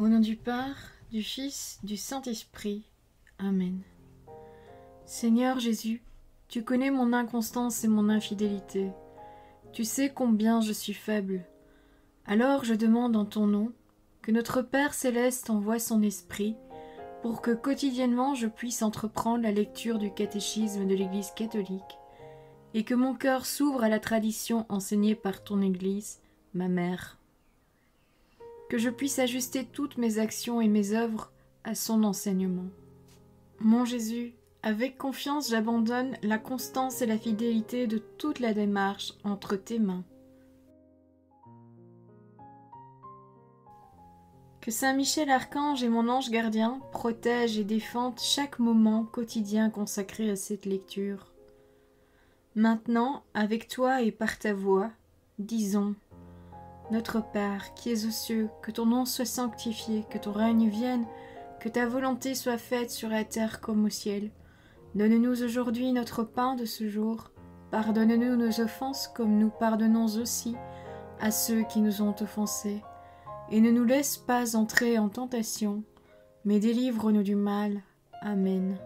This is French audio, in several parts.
Au nom du Père, du Fils, du Saint-Esprit. Amen. Seigneur Jésus, tu connais mon inconstance et mon infidélité. Tu sais combien je suis faible. Alors je demande en ton nom que notre Père céleste envoie son Esprit pour que quotidiennement je puisse entreprendre la lecture du catéchisme de l'Église catholique et que mon cœur s'ouvre à la tradition enseignée par ton Église, ma mère. Que je puisse ajuster toutes mes actions et mes œuvres à son enseignement. Mon Jésus, avec confiance j'abandonne la constance et la fidélité de toute la démarche entre tes mains. Que Saint Michel Archange et mon ange gardien protègent et défendent chaque moment quotidien consacré à cette lecture. Maintenant, avec toi et par ta voix, disons: Notre Père, qui es aux cieux, que ton nom soit sanctifié, que ton règne vienne, que ta volonté soit faite sur la terre comme au ciel. Donne-nous aujourd'hui notre pain de ce jour. Pardonne-nous nos offenses comme nous pardonnons aussi à ceux qui nous ont offensés. Et ne nous laisse pas entrer en tentation, mais délivre-nous du mal. Amen.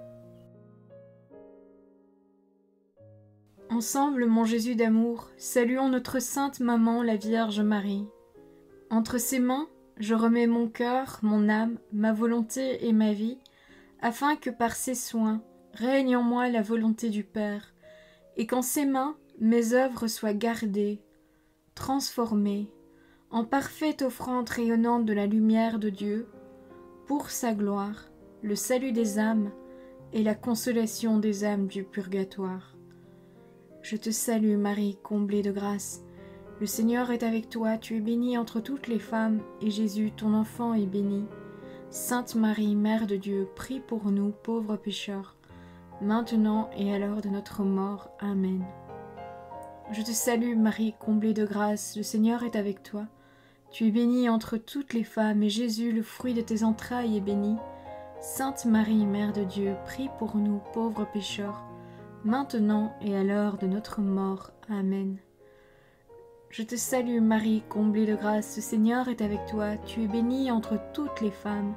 Ensemble, mon Jésus d'amour, saluons notre sainte maman, la Vierge Marie. Entre ses mains, je remets mon cœur, mon âme, ma volonté et ma vie, afin que par ses soins règne en moi la volonté du Père, et qu'en ses mains mes œuvres soient gardées, transformées, en parfaite offrande rayonnante de la lumière de Dieu, pour sa gloire, le salut des âmes et la consolation des âmes du purgatoire. Je te salue Marie, comblée de grâce. Le Seigneur est avec toi, tu es bénie entre toutes les femmes, et Jésus, ton enfant, est béni. Sainte Marie, Mère de Dieu, prie pour nous, pauvres pécheurs, maintenant et à l'heure de notre mort. Amen. Je te salue Marie, comblée de grâce, le Seigneur est avec toi. Tu es bénie entre toutes les femmes, et Jésus, le fruit de tes entrailles, est béni. Sainte Marie, Mère de Dieu, prie pour nous, pauvres pécheurs, maintenant et à l'heure de notre mort. Amen. Je te salue Marie, comblée de grâce, le Seigneur est avec toi, tu es bénie entre toutes les femmes,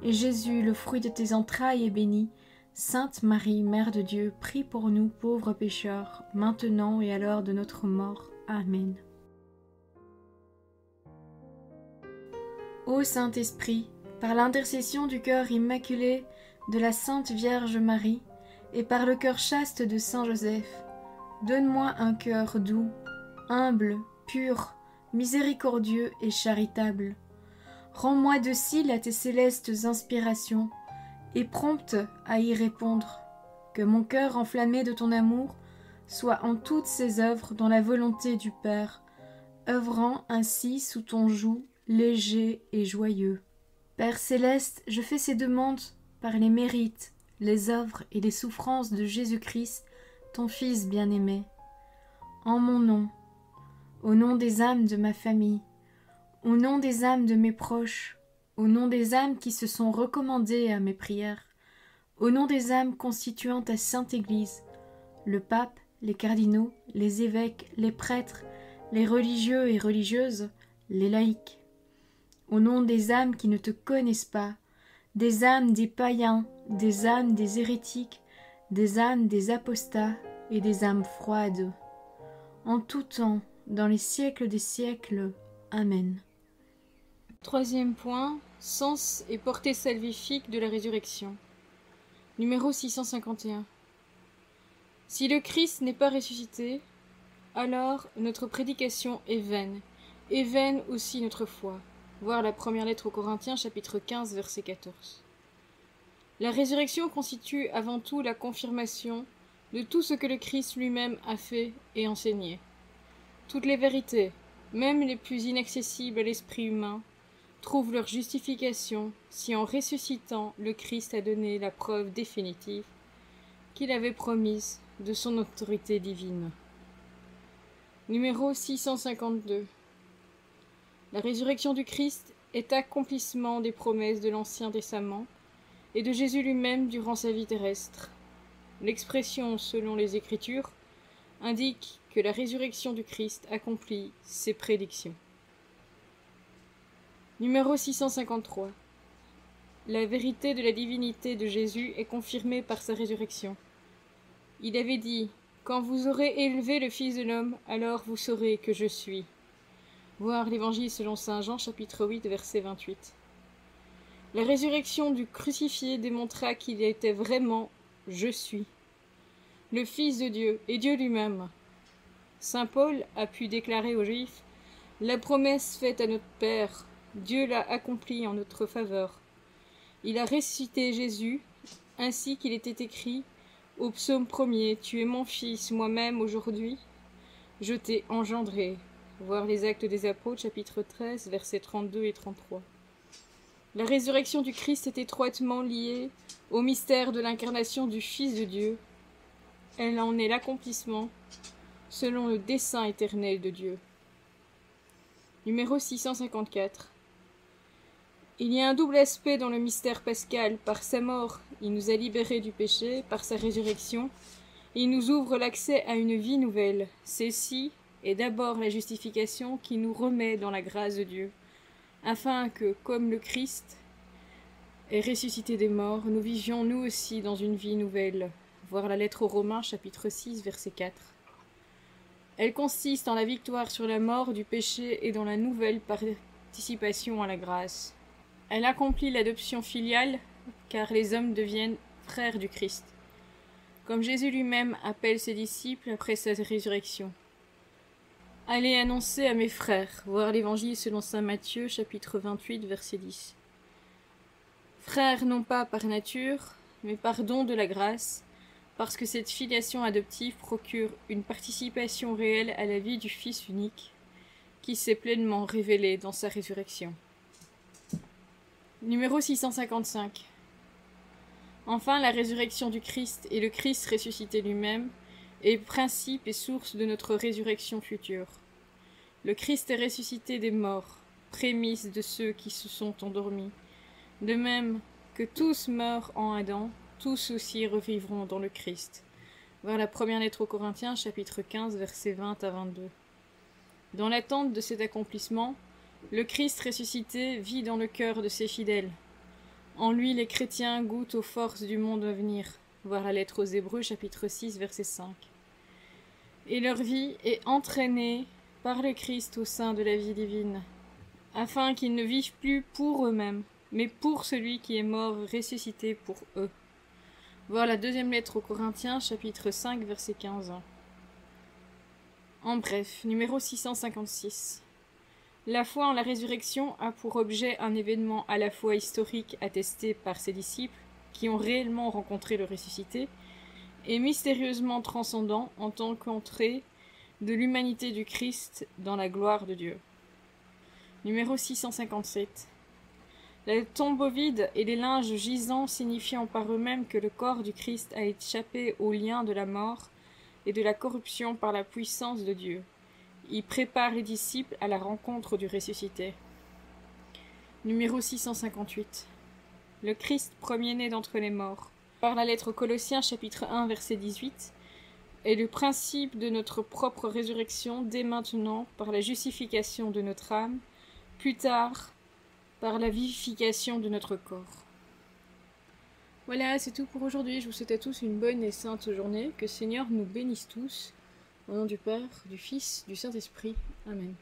et Jésus, le fruit de tes entrailles, est béni. Sainte Marie, Mère de Dieu, prie pour nous pauvres pécheurs, maintenant et à l'heure de notre mort. Amen. Ô Saint-Esprit, par l'intercession du cœur immaculé de la Sainte Vierge Marie, et par le cœur chaste de Saint Joseph, donne-moi un cœur doux, humble, pur, miséricordieux et charitable. Rends-moi docile à tes célestes inspirations, et prompte à y répondre. Que mon cœur enflammé de ton amour soit en toutes ses œuvres dans la volonté du Père, œuvrant ainsi sous ton joug léger et joyeux. Père céleste, je fais ces demandes par les mérites, les œuvres et les souffrances de Jésus-Christ, ton Fils bien-aimé. En mon nom, au nom des âmes de ma famille, au nom des âmes de mes proches, au nom des âmes qui se sont recommandées à mes prières, au nom des âmes constituant ta Sainte Église, le pape, les cardinaux, les évêques, les prêtres, les religieux et religieuses, les laïcs, au nom des âmes qui ne te connaissent pas, des âmes des païens, des âmes des hérétiques, des âmes des apostats et des âmes froides. En tout temps, dans les siècles des siècles. Amen. Troisième point, sens et portée salvifique de la résurrection. Numéro 651. Si le Christ n'est pas ressuscité, alors notre prédication est vaine aussi notre foi. Voir la première lettre aux Corinthiens, chapitre 15, verset 14. La résurrection constitue avant tout la confirmation de tout ce que le Christ lui-même a fait et enseigné. Toutes les vérités, même les plus inaccessibles à l'esprit humain, trouvent leur justification si en ressuscitant le Christ a donné la preuve définitive qu'il avait promise de son autorité divine. Numéro 652. La résurrection du Christ est accomplissement des promesses de l'Ancien Testament et de Jésus lui-même durant sa vie terrestre. L'expression selon les Écritures indique que la résurrection du Christ accomplit ses prédictions. Numéro 653. La vérité de la divinité de Jésus est confirmée par sa résurrection. Il avait dit « Quand vous aurez élevé le Fils de l'homme, alors vous saurez que je suis. » Voir l'Évangile selon saint Jean, chapitre 8, verset 28. La résurrection du crucifié démontra qu'il était vraiment « Je suis », le Fils de Dieu et Dieu lui-même. Saint Paul a pu déclarer aux Juifs « La promesse faite à notre Père, Dieu l'a accomplie en notre faveur. Il a ressuscité Jésus, ainsi qu'il était écrit au psaume 1er, Tu es mon Fils, moi-même aujourd'hui, je t'ai engendré. » Voir les Actes des Apôtres, chapitre 13, versets 32 et 33. La résurrection du Christ est étroitement liée au mystère de l'incarnation du Fils de Dieu. Elle en est l'accomplissement selon le dessein éternel de Dieu. Numéro 654. Il y a un double aspect dans le mystère pascal. Par sa mort, il nous a libérés du péché. Par sa résurrection, il nous ouvre l'accès à une vie nouvelle. Celle-ci est d'abord la justification qui nous remet dans la grâce de Dieu, afin que, comme le Christ est ressuscité des morts, nous vivions nous aussi dans une vie nouvelle. Voir la lettre aux Romains, chapitre 6, verset 4. Elle consiste en la victoire sur la mort du péché et dans la nouvelle participation à la grâce. Elle accomplit l'adoption filiale, car les hommes deviennent frères du Christ, comme Jésus lui-même appelle ses disciples après sa résurrection. Allez annoncer à mes frères, voir l'Évangile selon saint Matthieu, chapitre 28, verset 10. Frères non pas par nature, mais par don de la grâce, parce que cette filiation adoptive procure une participation réelle à la vie du Fils unique, qui s'est pleinement révélé dans sa résurrection. Numéro 655. Enfin, la résurrection du Christ et le Christ ressuscité lui-même est principe et source de notre résurrection future. Le Christ est ressuscité des morts, prémisse de ceux qui se sont endormis. De même que tous meurent en Adam, tous aussi revivront dans le Christ. Voir la première lettre aux Corinthiens, chapitre 15, versets 20 à 22. Dans l'attente de cet accomplissement, le Christ ressuscité vit dans le cœur de ses fidèles. En lui, les chrétiens goûtent aux forces du monde à venir. Voir la lettre aux Hébreux, chapitre 6, verset 5. Et leur vie est entraînée par le Christ au sein de la vie divine, afin qu'ils ne vivent plus pour eux-mêmes, mais pour celui qui est mort ressuscité pour eux. Voir la deuxième lettre aux Corinthiens, chapitre 5, verset 15. En bref, numéro 656. La foi en la résurrection a pour objet un événement à la fois historique attesté par ses disciples, qui ont réellement rencontré le ressuscité, et mystérieusement transcendant en tant qu'entrée de l'humanité du Christ dans la gloire de Dieu. Numéro 657. La tombe vide et les linges gisants signifiant par eux-mêmes que le corps du Christ a échappé au lien de la mort et de la corruption par la puissance de Dieu. Il prépare les disciples à la rencontre du ressuscité. Numéro 658. Le Christ premier-né d'entre les morts. Par la lettre aux Colossiens, chapitre 1, verset 18, est le principe de notre propre résurrection dès maintenant par la justification de notre âme, plus tard par la vivification de notre corps. Voilà, c'est tout pour aujourd'hui. Je vous souhaite à tous une bonne et sainte journée. Que le Seigneur nous bénisse tous. Au nom du Père, du Fils, du Saint-Esprit. Amen.